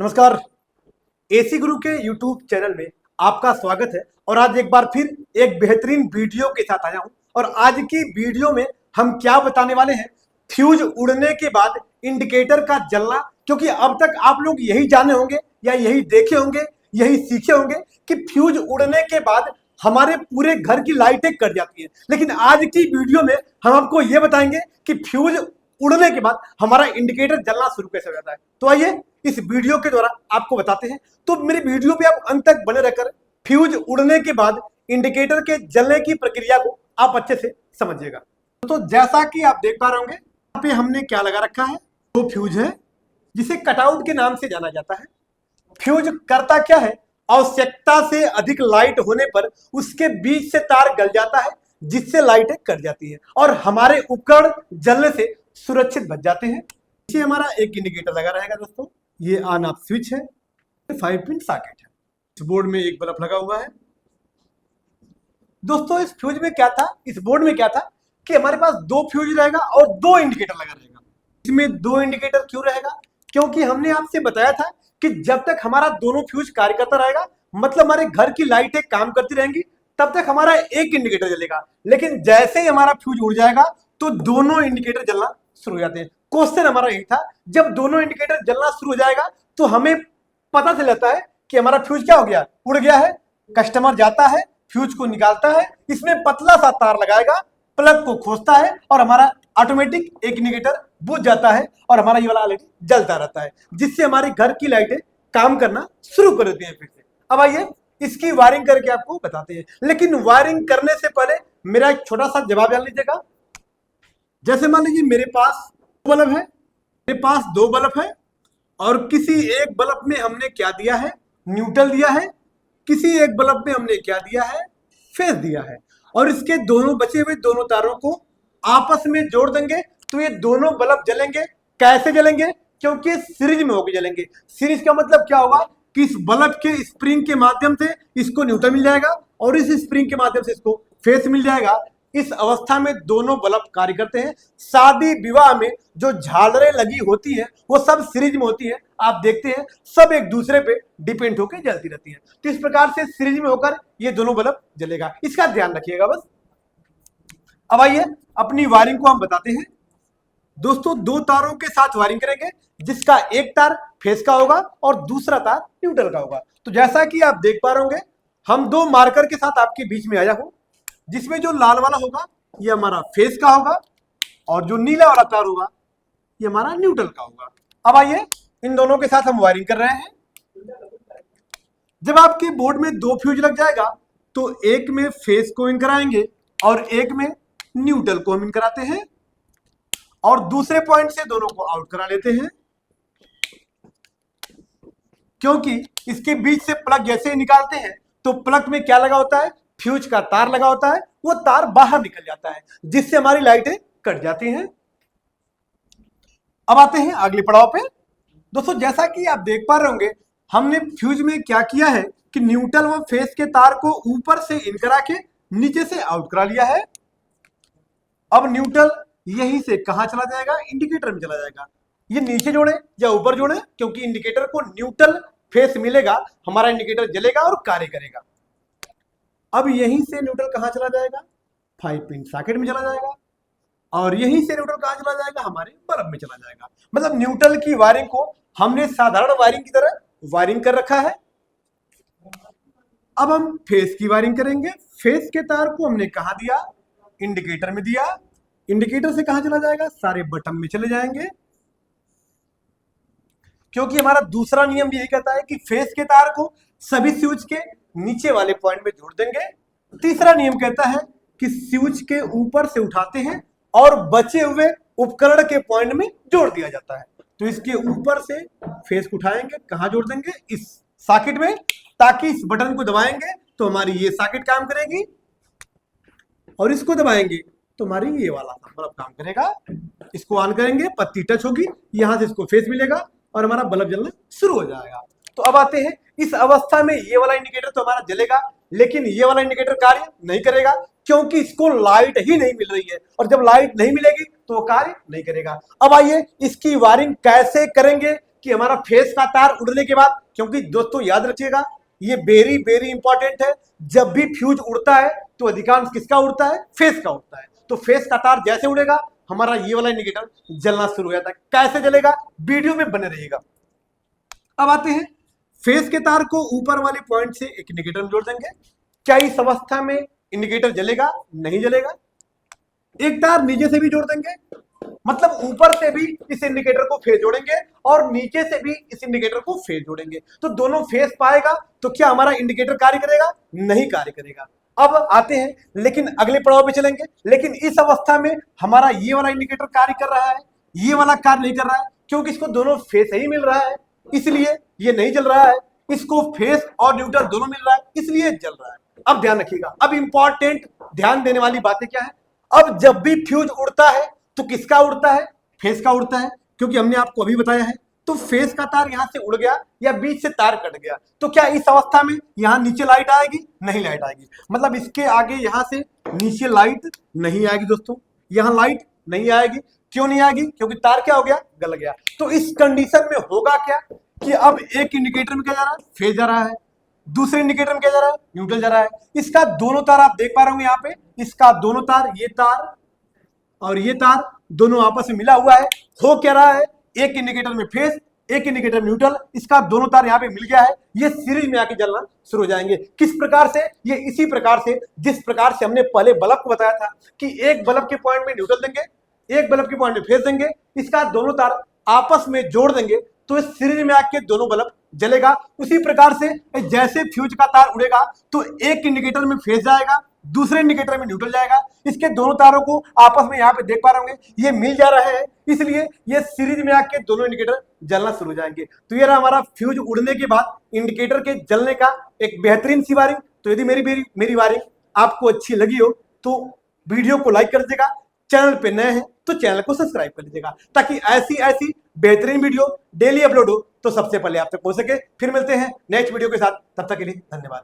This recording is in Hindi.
नमस्कार। एसी गुरु के यूट्यूब चैनल में आपका स्वागत है और आज एक बार फिर एक बेहतरीन वीडियो के साथ आया हूं। और आज की वीडियो में हम क्या बताने वाले हैं, फ्यूज उड़ने के बाद इंडिकेटर का जलना। क्योंकि अब तक आप लोग यही जाने होंगे या यही देखे होंगे, यही सीखे होंगे कि फ्यूज उड़ने के बाद हमारे पूरे घर की लाइटें कट जाती है। लेकिन आज की वीडियो में हम आपको यह बताएंगे कि फ्यूज उड़ने के बाद हमारा इंडिकेटर जलना शुरू कैसे हो जाता है। तो आइए इस वीडियो के द्वारा आपको बताते हैं। तो मेरी वीडियो पे आप अंत तक बने रहकर फ्यूज उड़ने के बाद इंडिकेटर के जलने की प्रक्रिया को आप अच्छे से समझिएगा। तो जैसा कि आप देख पा रहे होंगे, यहाँ पे हमने क्या लगा रखा है, वो फ्यूज है जिसे कटआउट के नाम से जाना जाता है। फ्यूज करता क्या है, आवश्यकता से अधिक लाइट होने पर उसके बीच से तार गल जाता है जिससे लाइटें कट जाती है और हमारे उपकरण जलने से सुरक्षित बच जाते हैं। पीछे हमारा एक इंडिकेटर लगा रहेगा दोस्तों, ये ऑन ऑफ स्विच है, 5 पिन सॉकेट है। इस बोर्ड में एक बल्ब लगा हुआ है। दोस्तों इस फ्यूज में क्या था, इस बोर्ड में क्या था कि हमारे पास 2 फ्यूज रहेगा और 2 इंडिकेटर लगा रहेगा। इसमें 2 इंडिकेटर क्यों रहेगा, क्योंकि हमने आपसे बताया था कि जब तक हमारा दोनों फ्यूज कार्य करता रहेगा, मतलब हमारे घर की लाइटें काम करती रहेंगी, तब तक हमारा एक इंडिकेटर जलेगा। लेकिन जैसे ही हमारा फ्यूज उड़ जाएगा तो दोनों इंडिकेटर जलना शुरू हो जाते हैं। क्वेश्चन हमारा यही था, जब दोनों इंडिकेटर जलना शुरू हो जाएगा तो हमें पता चल जाता है कि हमारा फ्यूज क्या हो गया, उड़ गया है। कस्टमर जाता है, फ्यूज को निकालता है, इसमें पतला सा तार लगाएगा, प्लग को खोजता है और हमारा ऑटोमेटिक एक इंडिकेटर बुझ जाता है और हमारा ये वाला लाइट जलता रहता है, जिससे हमारे घर की लाइटें काम करना शुरू कर देती हैं फिर से। अब आइए इसकी वायरिंग करके आपको बताते हैं। लेकिन वायरिंग करने से पहले मेरा एक छोटा सा जवाब जान लीजिएगा। जैसे मान लीजिए मेरे पास बल्ब है, मेरे पास 2 बल्ब है और किसी एक बल्ब में हमने क्या दिया है, न्यूट्रल दिया है। किसी एक बल्ब में हमने क्या दिया है, फेज दिया है। और इसके दोनों बचे हुए दोनों तारों को आपस में जोड़ देंगे तो ये दोनों बल्ब जलेंगे। कैसे जलेंगे, क्योंकि सीरीज में होकर जलेंगे। सीरीज का मतलब क्या होगा कि इस बल्ब के स्प्रिंग के माध्यम से इसको न्यूट्रल मिल जाएगा और इस स्प्रिंग के माध्यम से इसको फेस मिल जाएगा। इस अवस्था में दोनों बल्ब कार्य करते हैं। शादी विवाह में जो झालरें लगी होती है वो सब सीरीज में होती है, आप देखते हैं सब एक दूसरे पे डिपेंड होकर जलती रहती है। तो इस प्रकार से सीरीज में होकर ये दोनों बल्ब जलेगा, इसका ध्यान रखिएगा बस। अब आइए अपनी वायरिंग को हम बताते हैं। दोस्तों 2 तारों के साथ वायरिंग करेंगे, जिसका एक तार फेस का होगा और दूसरा तार न्यूट्रल का होगा। तो जैसा कि आप देख पा रहे होंगे, हम 2 मार्कर के साथ आपके बीच में आया हूं, जिसमें जो लाल वाला होगा ये हमारा फेस का होगा और जो नीला वाला तार होगा ये हमारा न्यूट्रल का होगा। अब आइए इन दोनों के साथ हम वायरिंग कर रहे हैं। जब आपके बोर्ड में 2 फ्यूज लग जाएगा तो एक में फेस को इन कराएंगे और एक में न्यूट्रल को हम इन कराते हैं और दूसरे पॉइंट से दोनों को आउट करा लेते हैं। क्योंकि इसके बीच से प्लग जैसे ही निकालते हैं तो प्लग में क्या लगा होता है, फ्यूज का तार लगा होता है, वो तार बाहर निकल जाता है जिससे हमारी लाइटें कट जाती हैं। अब आते हैं अगले पड़ाव पे। दोस्तों जैसा कि आप देख पा रहे होंगे, हमने फ्यूज में क्या किया है कि न्यूट्रल व फेस के तार को ऊपर से इन करा के नीचे से आउट करा लिया है। अब न्यूट्रल यहीं से कहां चला जाएगा, इंडिकेटर में चला जाएगा। ये नीचे जोड़े या ऊपर जोड़े, क्योंकि इंडिकेटर को न्यूट्रल फेस मिलेगा, हमारा इंडिकेटर जलेगा और कार्य करेगा। अब यहीं से न्यूट्रल कहां चला जाएगा, 5 पिन सॉकेट में चला जाएगा और यहीं से न्यूट्रल कहां चला जाएगा, हमारे बल्ब में चला जाएगा। मतलब न्यूट्रल की वायरिंग को हमने साधारण वायरिंग की तरह वायरिंग कर रखा है। अब हम फेस की वायरिंग करेंगे। फेस के तार को हमने कहां दिया, इंडिकेटर में दिया। इंडिकेटर से कहां चला जाएगा, सारे बटन में चले जाएंगे। क्योंकि हमारा दूसरा नियम भी यही कहता है कि फेस के तार को सभी स्विच के नीचे वाले पॉइंट में जोड़ देंगे। तीसरा नियम कहता है कि स्विच के ऊपर से उठाते हैं और बचे हुए उपकरण के पॉइंट में जोड़ दिया जाता है। तो इसके ऊपर से फेस को उठाएंगे, कहां जोड़ देंगे, इस सॉकेट में, ताकि इस बटन को दबाएंगे तो हमारी ये सॉकेट काम करेगी और इसको दबाएंगे तो हमारी ये वाला बल्ब काम करेगा। इसको ऑन करेंगे, पत्ती टच होगी, यहां से इसको फेस मिलेगा और हमारा बल्ब जलना शुरू हो जाएगा। तो अब आते हैं, इस अवस्था में ये वाला इंडिकेटर तो हमारा जलेगा, लेकिन ये वाला इंडिकेटर कार्य नहीं करेगा क्योंकि इसको लाइट ही नहीं मिल रही है और जब लाइट नहीं मिलेगी तो वो कार्य नहीं करेगा। अब आइए इसकी वायरिंग कैसे करेंगे, कि हमारा फेस का तार उड़ने के बाद, क्योंकि दोस्तों याद रखिएगा ये वेरी वेरी इंपॉर्टेंट है, जब भी फ्यूज उड़ता है तो अधिकांश किसका उड़ता है, फेस का उड़ता है। तो फेस का तार जैसे उड़ेगा हमारा ये वाला इंडिकेटर जलना शुरू हो जाता है। कैसे जलेगा, वीडियो में बने रहिएगा। अब आते हैं, फेस के तार को ऊपर वाले पॉइंट से एक इंडिकेटर में जोड़ देंगे। क्या इस अवस्था में इंडिकेटर जलेगा, नहीं जलेगा। एक तार नीचे से भी जोड़ देंगे, मतलब ऊपर से भी इस इंडिकेटर को फेस जोड़ेंगे और नीचे से भी इस इंडिकेटर को फेस जोड़ेंगे, तो दोनों फेस पाएगा तो क्या हमारा इंडिकेटर कार्य करेगा, नहीं कार्य करेगा। अब आते हैं, लेकिन अगले पड़ाव पे चलेंगे। लेकिन इस अवस्था में हमारा ये वाला इंडिकेटर कार्य कर रहा है, ये वाला कार्य नहीं कर रहा है, क्योंकि इसको दोनों फेस ही मिल रहा है, इसलिए ये नहीं जल रहा है। इसको फेस और न्यूट्रल दोनों मिल रहा है, इसलिए जल रहा है। अब ध्यान रखिएगा, अब इंपॉर्टेंट ध्यान देने वाली बातें क्या है। अब जब भी फ्यूज उड़ता है तो किसका उड़ता है, फेस का उड़ता है, क्योंकि हमने आपको अभी बताया है। तो फेस का तार यहां से उड़ गया या बीच से तार कट गया, तो क्या इस अवस्था में यहां नीचे लाइट आएगी, नहीं लाइट आएगी। मतलब इसके आगे यहां से नीचे लाइट नहीं आएगी दोस्तों, यहां लाइट नहीं आएगी। क्यों नहीं आएगी, क्योंकि तार क्या हो गया, गल गया। तो इस कंडीशन में होगा क्या कि अब एक इंडिकेटर में क्या जा रहा है, फेज जा रहा है, दूसरे इंडिकेटर में क्या जा रहा है, न्यूट्रल जा रहा है। इसका दोनों तार आप देख पा रहे होंगे यहाँ पे, इसका दोनों तार, ये तार और ये तार दोनों आपस में मिला हुआ है। हो क्या रहा है, एक इंडिकेटर में फेस, एक इंडिकेटर में न्यूट्रल, इसका दोनों तार यहाँ पे मिल गया है, ये सीरीज में आके जलना शुरू हो जाएंगे। किस प्रकार से, ये इसी प्रकार से जिस प्रकार से हमने पहले बल्ब को बताया था कि एक बल्ब के पॉइंट में न्यूट्रल देंगे, एक बल्ब के पॉइंट में फेस देंगे, इसका दोनों तार आपस में जोड़ देंगे तो इस सीरीज में आके दोनों बल्ब जलेगा। उसी प्रकार से जैसे फ्यूज का तार उड़ेगा तो एक इंडिकेटर में फेस जाएगा, दूसरे इंडिकेटर में न्यूट्रल जाएगा। इसके दोनों तारों को आपस में यहाँ पे देख पा रहे होंगे, ये मिल जा रहे हैं, इसलिए ये सीरीज में आके दोनों इंडिकेटर जलना शुरू हो जाएंगे। तो ये रहा हमारा फ्यूज उड़ने के बाद इंडिकेटर के जलने का एक बेहतरीन सी वायरिंग। तो यदि मेरी वायरिंग आपको अच्छी लगी हो तो वीडियो को लाइक कर दीजिएगा, चैनल पे नए हैं तो चैनल को सब्सक्राइब कर लीजिएगा, ताकि ऐसी बेहतरीन वीडियो डेली अपलोड हो तो सबसे पहले आप तक पहुंच सके। फिर मिलते हैं नेक्स्ट वीडियो के साथ, तब तक के लिए धन्यवाद।